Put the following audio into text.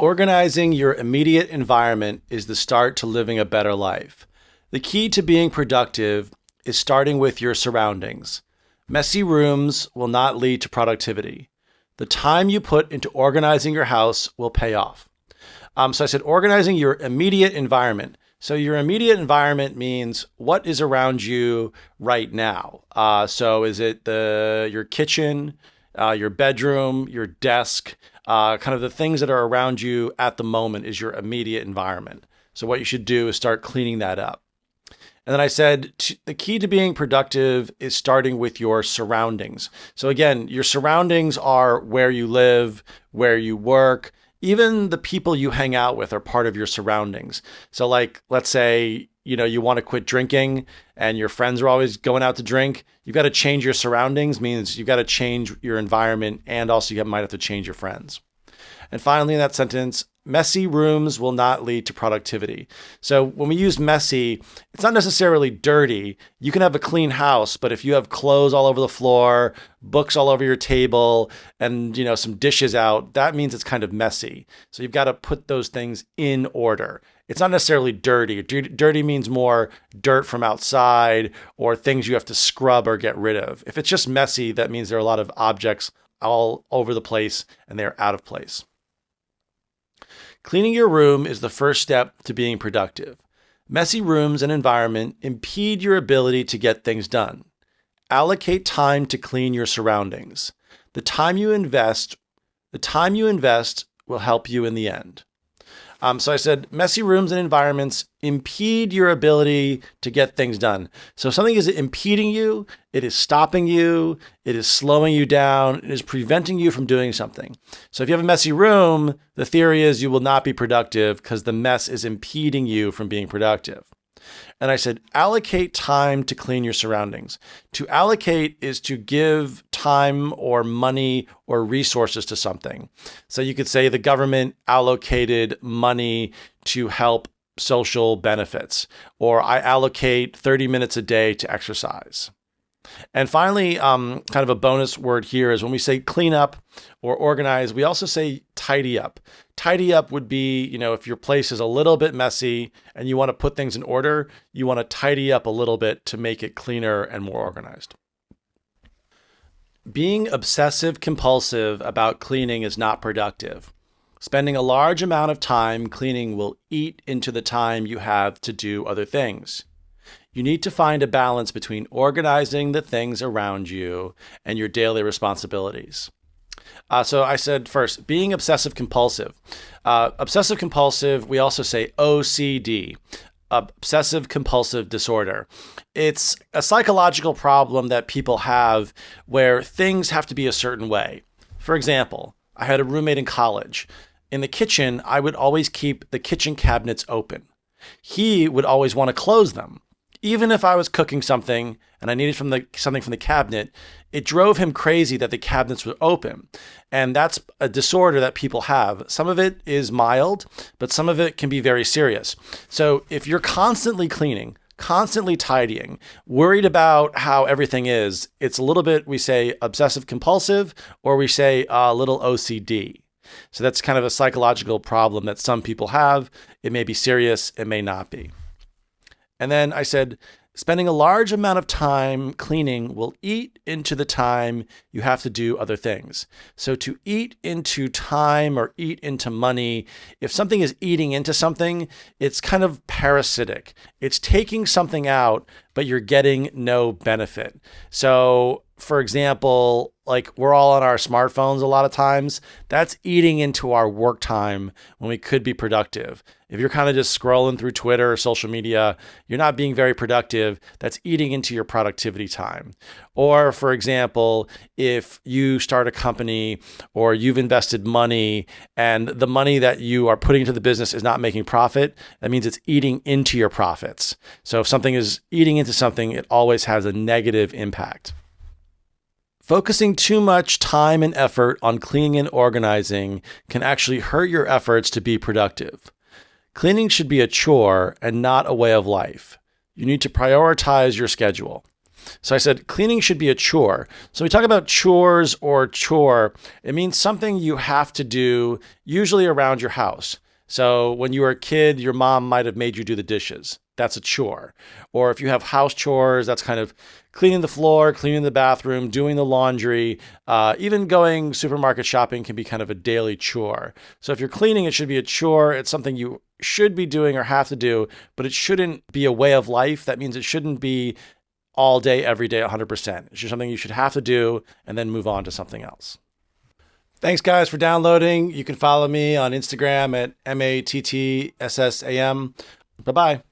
Organizing your immediate environment is the start to living a better life. The key to being productive is starting with your surroundings. Messy rooms will not lead to productivity. The time you put into organizing your house will pay off. So I said organizing your immediate environment. So your immediate environment means what is around you right now. So is it your kitchen, your bedroom, your desk, kind of the things that are around you at the moment is your immediate environment. So what you should do is start cleaning that up. And then I said, the key to being productive is starting with your surroundings. So again, your surroundings are where you live, where you work, even the people you hang out with are part of your surroundings. So like, let's say, you want to quit drinking and your friends are always going out to drink. You've got to change your surroundings, means you've got to change your environment, and also you might have to change your friends. And finally, in that sentence, messy rooms will not lead to productivity. So when we use messy, it's not necessarily dirty. You can have a clean house, but if you have clothes all over the floor, books all over your table, and some dishes out, that means it's kind of messy. So you've got to put those things in order. It's not necessarily dirty. Dirty means more dirt from outside or things you have to scrub or get rid of. If it's just messy, that means there are a lot of objects all over the place and they're out of place. Cleaning your room is the first step to being productive. Messy rooms and environment impede your ability to get things done. Allocate time to clean your surroundings. The time you invest will help you in the end. So I said, messy rooms and environments impede your ability to get things done. So if something is impeding you, it is stopping you, it is slowing you down, it is preventing you from doing something. So if you have a messy room, the theory is you will not be productive because the mess is impeding you from being productive. And I said, allocate time to clean your surroundings. To allocate is to give time or money or resources to something. So you could say the government allocated money to help social benefits, or I allocate 30 minutes a day to exercise. And finally, kind of a bonus word here is when we say clean up or organize, we also say tidy up. Tidy up would be, if your place is a little bit messy and you want to put things in order, you want to tidy up a little bit to make it cleaner and more organized. Being obsessive compulsive about cleaning is not productive. Spending a large amount of time cleaning will eat into the time you have to do other things. You need to find a balance between organizing the things around you and your daily responsibilities. So I said first, being obsessive compulsive. Obsessive compulsive, we also say OCD, obsessive compulsive disorder. It's a psychological problem that people have where things have to be a certain way. For example, I had a roommate in college. In the kitchen, I would always keep the kitchen cabinets open. He would always want to close them. Even if I was cooking something and I needed something from the cabinet, it drove him crazy that the cabinets were open. And that's a disorder that people have. Some of it is mild, but some of it can be very serious. So if you're constantly cleaning, constantly tidying, worried about how everything is, it's a little bit, we say obsessive compulsive, or we say a little OCD. So that's kind of a psychological problem that some people have. It may be serious, it may not be. And then I said, spending a large amount of time cleaning will eat into the time you have to do other things. So to eat into time or eat into money, if something is eating into something, it's kind of parasitic. It's taking something out, but you're getting no benefit. So for example, like we're all on our smartphones a lot of times, that's eating into our work time when we could be productive. If you're kind of just scrolling through Twitter or social media, you're not being very productive. That's eating into your productivity time. Or for example, if you start a company or you've invested money and the money that you are putting into the business is not making profit, that means it's eating into your profits. So if something is eating into something, it always has a negative impact. Focusing too much time and effort on cleaning and organizing can actually hurt your efforts to be productive. Cleaning should be a chore and not a way of life. You need to prioritize your schedule. So I said cleaning should be a chore. So we talk about chores or chore. It means something you have to do, usually around your house. So when you were a kid, your mom might have made you do the dishes. That's a chore. Or if you have house chores, that's kind of cleaning the floor, cleaning the bathroom, doing the laundry, even going supermarket shopping can be kind of a daily chore. So if you're cleaning, it should be a chore. It's something you should be doing or have to do, but it shouldn't be a way of life. That means it shouldn't be all day, every day, 100%. It's just something you should have to do and then move on to something else. Thanks, guys, for downloading. You can follow me on Instagram at MATTSSAM. Bye-bye.